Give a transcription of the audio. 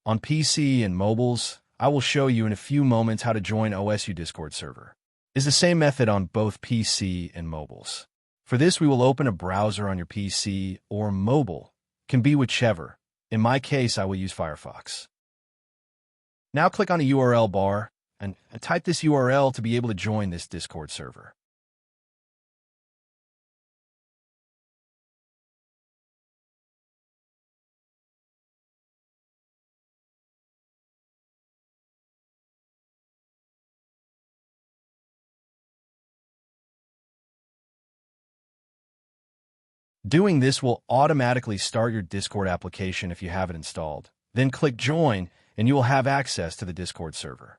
On PC and mobiles, I will show you in a few moments how to join OSU Discord server. It's the same method on both PC and mobiles. For this, we will open a browser on your PC or mobile. Can be whichever. In my case, I will use Firefox. Now click on the URL bar and type this URL to be able to join this Discord server. Doing this will automatically start your Discord application if you have it installed. Then click Join, and you will have access to the Discord server.